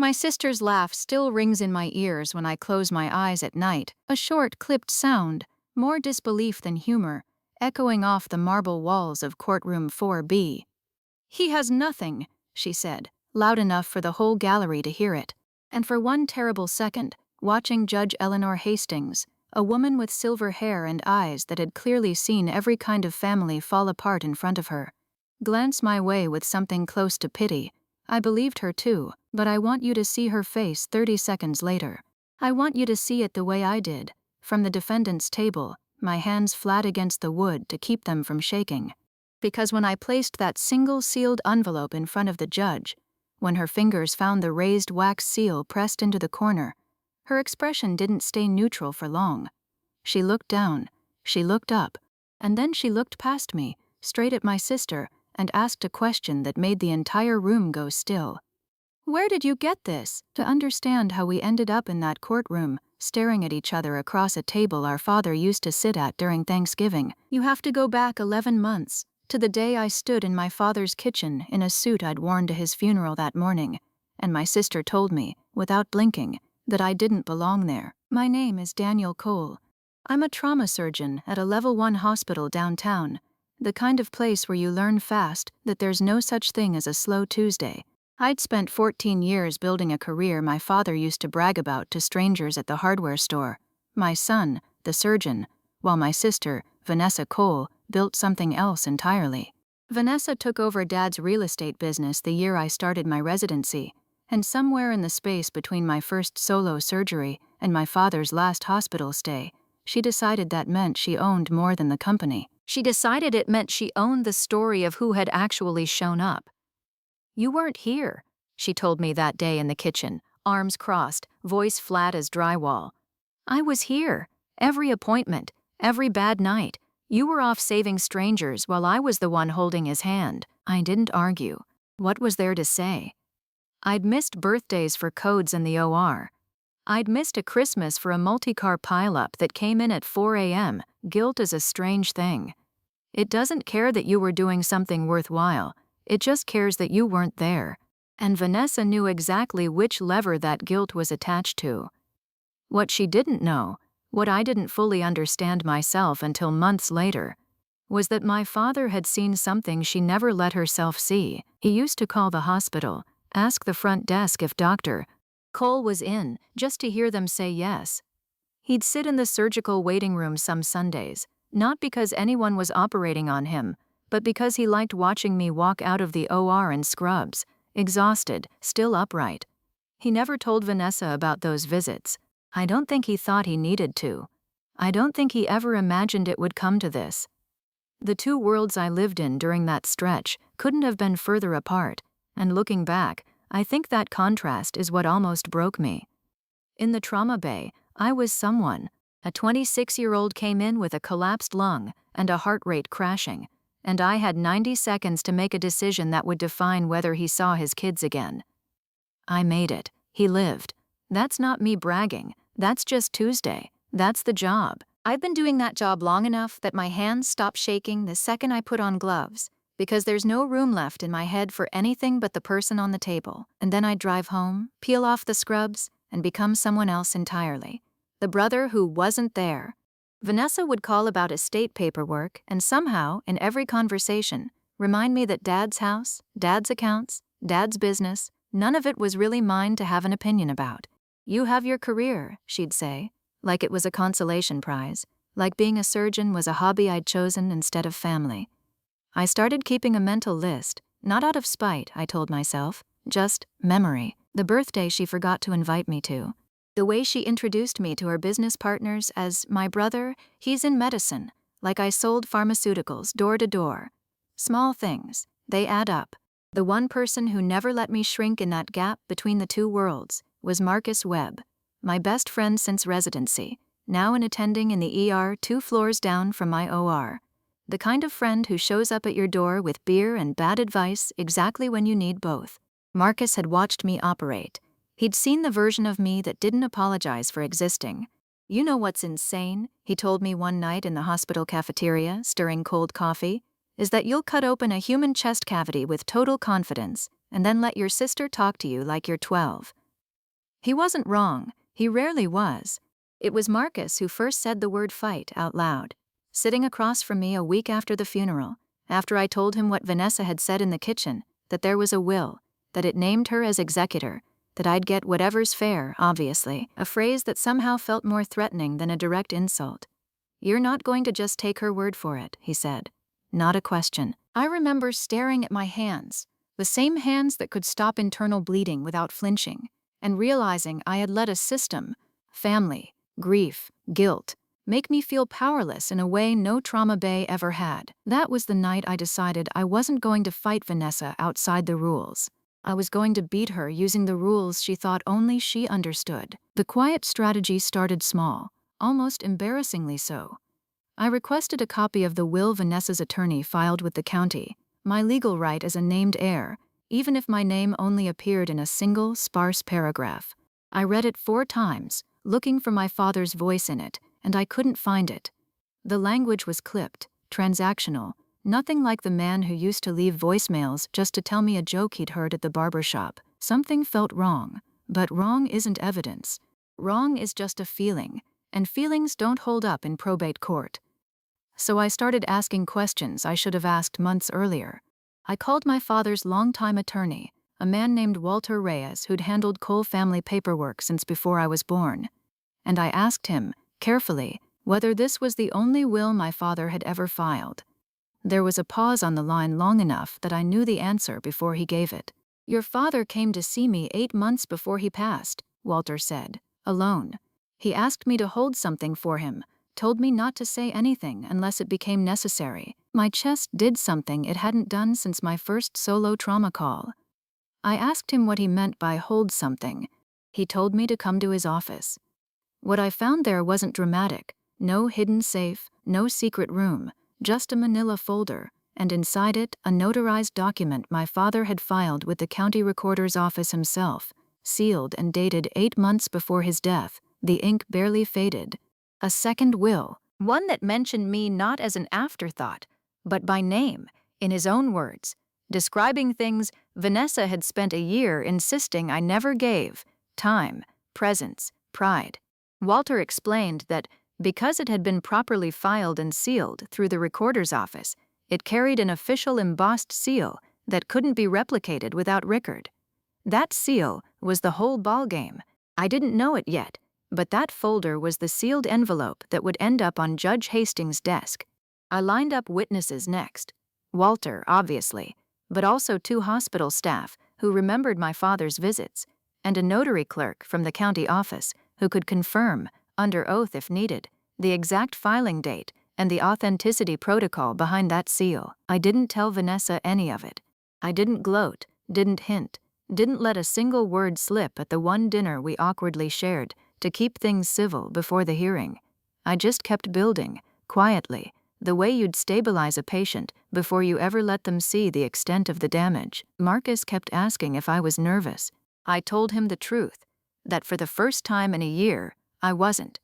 My sister's laugh still rings in my ears when I close my eyes at night, a short, clipped sound, more disbelief than humor, echoing off the marble walls of courtroom 4B. "He has nothing," she said, loud enough for the whole gallery to hear it. And for one terrible second, watching Judge Eleanor Hastings, a woman with silver hair and eyes that had clearly seen every kind of family fall apart in front of her, glance my way with something close to pity, I believed her too, but I want you to see her face 30 seconds later. I want you to see it the way I did, from the defendant's table, my hands flat against the wood to keep them from shaking. Because when I placed that single sealed envelope in front of the judge, when her fingers found the raised wax seal pressed into the corner, her expression didn't stay neutral for long. She looked down, she looked up, and then she looked past me, straight at my sister, and asked a question that made the entire room go still. "Where did you get this?" To understand how we ended up in that courtroom, staring at each other across a table our father used to sit at during Thanksgiving, you have to go back 11 months, to the day I stood in my father's kitchen in a suit I'd worn to his funeral that morning, and my sister told me, without blinking, that I didn't belong there. "My name is Daniel Cole. I'm a trauma surgeon at a level 1 hospital downtown, the kind of place where you learn fast that there's no such thing as a slow Tuesday. I'd spent 14 years building a career my father used to brag about to strangers at the hardware store. My son, the surgeon, while my sister, Vanessa Cole, built something else entirely. Vanessa took over Dad's real estate business the year I started my residency, and somewhere in the space between my first solo surgery and my father's last hospital stay, she decided that meant she owned more than the company. She decided it meant she owned the story of who had actually shown up. "You weren't here," she told me that day in the kitchen, arms crossed, voice flat as drywall. "I was here. Every appointment, every bad night. You were off saving strangers while I was the one holding his hand." I didn't argue. What was there to say? I'd missed birthdays for codes in the OR. I'd missed a Christmas for a multi-car pileup that came in at 4 a.m. Guilt is a strange thing. It doesn't care that you were doing something worthwhile. It just cares that you weren't there. And Vanessa knew exactly which lever that guilt was attached to. What she didn't know, what I didn't fully understand myself until months later, was that my father had seen something she never let herself see. He used to call the hospital, ask the front desk if Dr. Cole was in, just to hear them say yes. He'd sit in the surgical waiting room some Sundays, not because anyone was operating on him, but because he liked watching me walk out of the OR in scrubs, exhausted, still upright. He never told Vanessa about those visits. I don't think he thought he needed to. I don't think he ever imagined it would come to this. The two worlds I lived in during that stretch couldn't have been further apart, and looking back, I think that contrast is what almost broke me. In the trauma bay, I was someone. A 26-year-old came in with a collapsed lung and a heart rate crashing, and I had 90 seconds to make a decision that would define whether he saw his kids again. I made it. He lived. That's not me bragging. That's just Tuesday. That's the job. I've been doing that job long enough that my hands stop shaking the second I put on gloves, because there's no room left in my head for anything but the person on the table. And then I'd drive home, peel off the scrubs, and become someone else entirely. The brother who wasn't there. Vanessa would call about estate paperwork and somehow, in every conversation, remind me that Dad's house, Dad's accounts, Dad's business, none of it was really mine to have an opinion about. "You have your career," she'd say, like it was a consolation prize, like being a surgeon was a hobby I'd chosen instead of family. I started keeping a mental list, not out of spite, I told myself, just memory. The birthday she forgot to invite me to. The way she introduced me to her business partners as my brother, he's in medicine, like I sold pharmaceuticals door to door. Small things, they add up. The one person who never let me shrink in that gap between the two worlds was Marcus Webb, my best friend since residency, now an attending in the ER 2 floors down from my OR. The kind of friend who shows up at your door with beer and bad advice exactly when you need both. Marcus had watched me operate. He'd seen the version of me that didn't apologize for existing. "You know what's insane," he told me one night in the hospital cafeteria, stirring cold coffee, "is that you'll cut open a human chest cavity with total confidence and then let your sister talk to you like you're 12. He wasn't wrong. He rarely was. It was Marcus who first said the word fight out loud. Sitting across from me a week after the funeral, after I told him what Vanessa had said in the kitchen, that there was a will, that it named her as executor, that I'd get whatever's fair, obviously, a phrase that somehow felt more threatening than a direct insult. "You're not going to just take her word for it," he said. Not a question. I remember staring at my hands, the same hands that could stop internal bleeding without flinching, and realizing I had let a system, family, grief, guilt, make me feel powerless in a way no trauma bay ever had. That was the night I decided I wasn't going to fight Vanessa outside the rules. I was going to beat her using the rules she thought only she understood. The quiet strategy started small, almost embarrassingly so. I requested a copy of the will Vanessa's attorney filed with the county, my legal right as a named heir, even if my name only appeared in a single, sparse paragraph. I read it 4 times, looking for my father's voice in it, and I couldn't find it. The language was clipped, transactional, nothing like the man who used to leave voicemails just to tell me a joke he'd heard at the barber shop. Something felt wrong, but wrong isn't evidence. Wrong is just a feeling, and feelings don't hold up in probate court. So I started asking questions I should have asked months earlier. I called my father's longtime attorney, a man named Walter Reyes who'd handled Cole family paperwork since before I was born. And I asked him, carefully, whether this was the only will my father had ever filed. There was a pause on the line long enough that I knew the answer before he gave it. "Your father came to see me 8 months before he passed," Walter said, alone. "He asked me to hold something for him, told me not to say anything unless it became necessary." My chest did something it hadn't done since my first solo trauma call. I asked him what he meant by hold something. He told me to come to his office. What I found there wasn't dramatic. No hidden safe, no secret room, just a manila folder, and inside it a notarized document my father had filed with the county recorder's office himself, sealed and dated 8 months before his death, the ink barely faded. A second will, one that mentioned me not as an afterthought, but by name, in his own words, describing things Vanessa had spent a year insisting I never gave: time, presence, pride. Walter explained that because it had been properly filed and sealed through the recorder's office, it carried an official embossed seal that couldn't be replicated without record. That seal was the whole ballgame. I didn't know it yet, but that folder was the sealed envelope that would end up on Judge Hastings' desk. I lined up witnesses next. Walter, obviously, but also 2 hospital staff who remembered my father's visits, and a notary clerk from the county office who could confirm, under oath if needed, the exact filing date and the authenticity protocol behind that seal. I didn't tell Vanessa any of it. I didn't gloat, didn't hint, didn't let a single word slip at the one dinner we awkwardly shared to keep things civil before the hearing. I just kept building, quietly, the way you'd stabilize a patient before you ever let them see the extent of the damage. Marcus kept asking if I was nervous. I told him the truth, that for the first time in a year, I wasn't.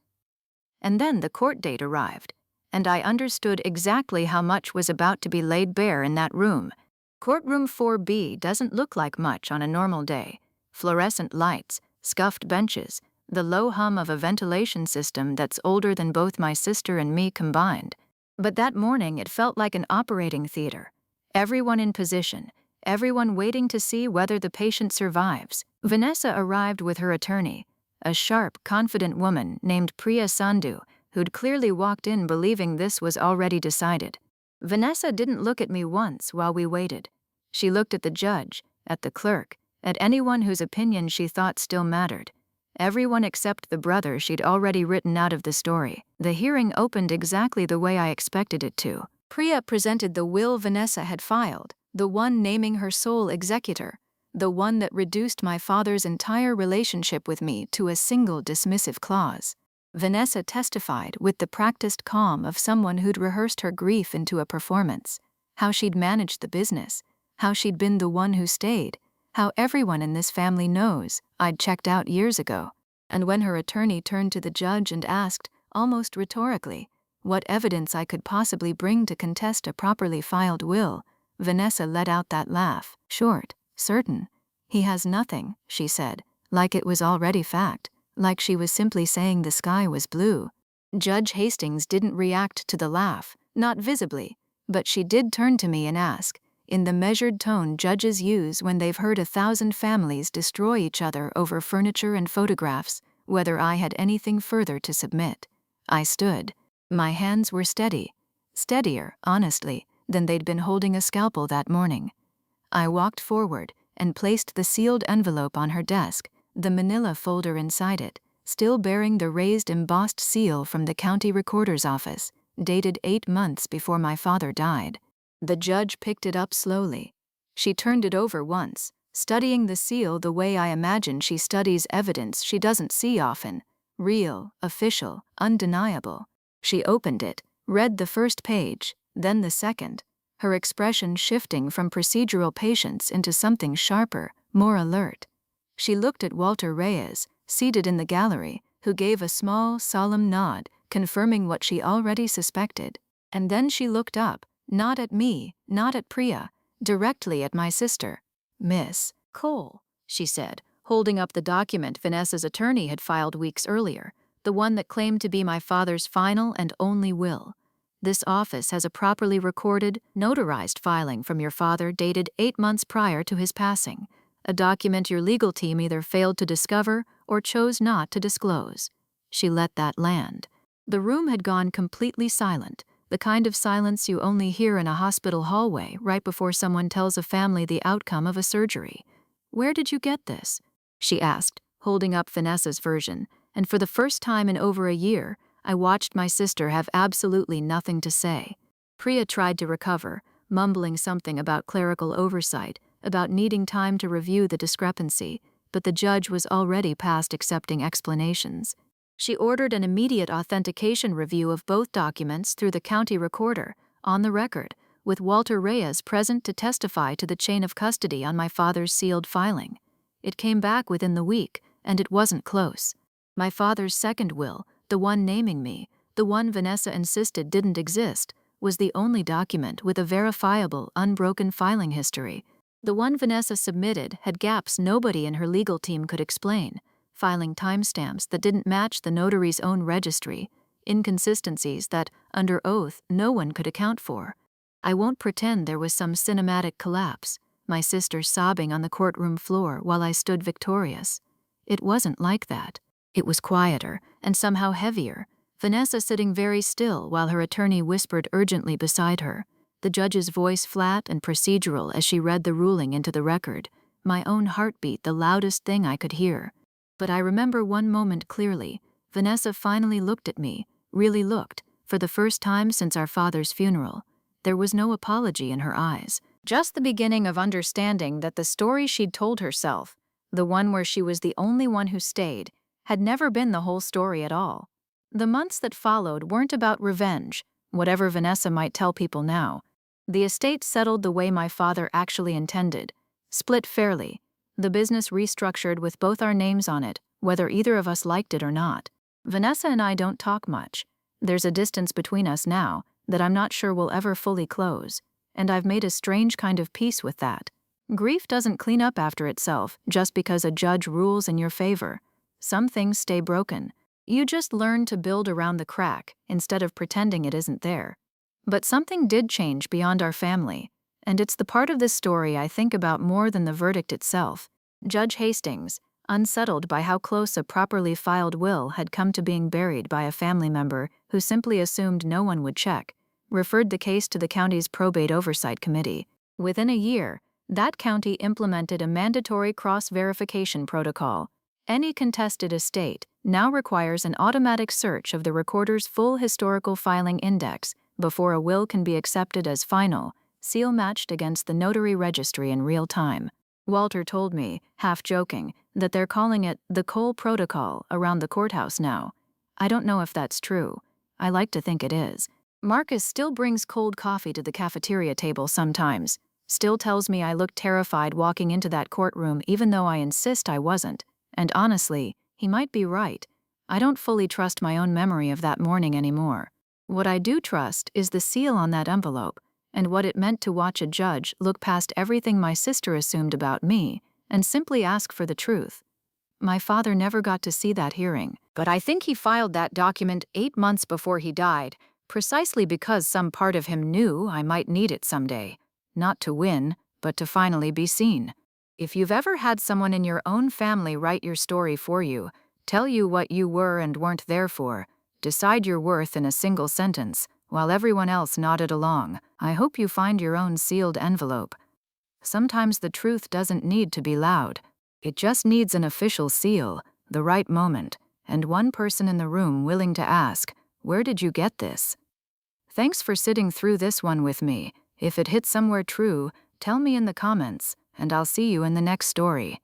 And then the court date arrived, and I understood exactly how much was about to be laid bare in that room. Courtroom 4B doesn't look like much on a normal day. Fluorescent lights, scuffed benches, the low hum of a ventilation system that's older than both my sister and me combined. But that morning it felt like an operating theater. Everyone in position, everyone waiting to see whether the patient survives. Vanessa arrived with her attorney, a sharp, confident woman named Priya Sandhu, who'd clearly walked in believing this was already decided. Vanessa didn't look at me once while we waited. She looked at the judge, at the clerk, at anyone whose opinion she thought still mattered. Everyone except the brother she'd already written out of the story. The hearing opened exactly the way I expected it to. Priya presented the will Vanessa had filed, the one naming her sole executor, the one that reduced my father's entire relationship with me to a single dismissive clause. Vanessa testified with the practiced calm of someone who'd rehearsed her grief into a performance, how she'd managed the business, how she'd been the one who stayed, how everyone in this family knows I'd checked out years ago. And when her attorney turned to the judge and asked, almost rhetorically, what evidence I could possibly bring to contest a properly filed will, Vanessa let out that laugh, short, certain. "He has nothing," she said, like it was already fact, like she was simply saying the sky was blue. Judge Hastings didn't react to the laugh, not visibly, but she did turn to me and ask, in the measured tone judges use when they've heard 1,000 families destroy each other over furniture and photographs, whether I had anything further to submit. I stood. My hands were steady. Steadier, honestly, than they'd been holding a scalpel that morning. I walked forward and placed the sealed envelope on her desk, the manila folder inside it, still bearing the raised embossed seal from the county recorder's office, dated 8 months before my father died. The judge picked it up slowly. She turned it over once, studying the seal the way I imagine she studies evidence she doesn't see often. Real, official, undeniable. She opened it, read the first page, then the second, her expression shifting from procedural patience into something sharper, more alert. She looked at Walter Reyes, seated in the gallery, who gave a small, solemn nod, confirming what she already suspected. And then she looked up, not at me, not at Priya, directly at my sister. "Miss Cole," she said, holding up the document Vanessa's attorney had filed weeks earlier, the one that claimed to be my father's final and only will. "This office has a properly recorded, notarized filing from your father dated 8 months prior to his passing, a document your legal team either failed to discover or chose not to disclose." She let that land. The room had gone completely silent, the kind of silence you only hear in a hospital hallway right before someone tells a family the outcome of a surgery. "Where did you get this?" she asked, holding up Vanessa's version, and for the first time in over a year, I watched my sister have absolutely nothing to say. Priya tried to recover, mumbling something about clerical oversight, about needing time to review the discrepancy, but the judge was already past accepting explanations. She ordered an immediate authentication review of both documents through the county recorder, on the record, with Walter Reyes present to testify to the chain of custody on my father's sealed filing. It came back within the week, and it wasn't close. My father's second will, the one naming me, the one Vanessa insisted didn't exist, was the only document with a verifiable, unbroken filing history. The one Vanessa submitted had gaps nobody in her legal team could explain, filing timestamps that didn't match the notary's own registry, inconsistencies that, under oath, no one could account for. I won't pretend there was some cinematic collapse, my sister sobbing on the courtroom floor while I stood victorious. It wasn't like that. It was quieter, and somehow heavier, Vanessa sitting very still while her attorney whispered urgently beside her, the judge's voice flat and procedural as she read the ruling into the record, my own heartbeat the loudest thing I could hear. But I remember one moment clearly. Vanessa finally looked at me, really looked, for the first time since our father's funeral. There was no apology in her eyes, just the beginning of understanding that the story she'd told herself, the one where she was the only one who stayed, had never been the whole story at all. The months that followed weren't about revenge, whatever Vanessa might tell people now. The estate settled the way my father actually intended, split fairly, the business restructured with both our names on it, whether either of us liked it or not. Vanessa and I don't talk much. There's a distance between us now that I'm not sure will ever fully close, and I've made a strange kind of peace with that. Grief doesn't clean up after itself just because a judge rules in your favor. Some things stay broken. You just learn to build around the crack instead of pretending it isn't there. But something did change beyond our family, and it's the part of this story I think about more than the verdict itself. Judge Hastings, unsettled by how close a properly filed will had come to being buried by a family member who simply assumed no one would check, referred the case to the county's probate oversight committee. Within a year, that county implemented a mandatory cross-verification protocol. Any contested estate now requires an automatic search of the recorder's full historical filing index before a will can be accepted as final, seal-matched against the notary registry in real time. Walter told me, half joking, that they're calling it the Cole Protocol around the courthouse now. I don't know if that's true. I like to think it is. Marcus still brings cold coffee to the cafeteria table sometimes, still tells me I looked terrified walking into that courtroom even though I insist I wasn't. And honestly, he might be right. I don't fully trust my own memory of that morning anymore. What I do trust is the seal on that envelope, and what it meant to watch a judge look past everything my sister assumed about me and simply ask for the truth. My father never got to see that hearing, but I think he filed that document 8 months before he died, precisely because some part of him knew I might need it someday. Not to win, but to finally be seen. If you've ever had someone in your own family write your story for you, tell you what you were and weren't there for, decide your worth in a single sentence, while everyone else nodded along, I hope you find your own sealed envelope. Sometimes the truth doesn't need to be loud. It just needs an official seal, the right moment, and one person in the room willing to ask, "Where did you get this?" Thanks for sitting through this one with me. If it hit somewhere true, tell me in the comments, and I'll see you in the next story.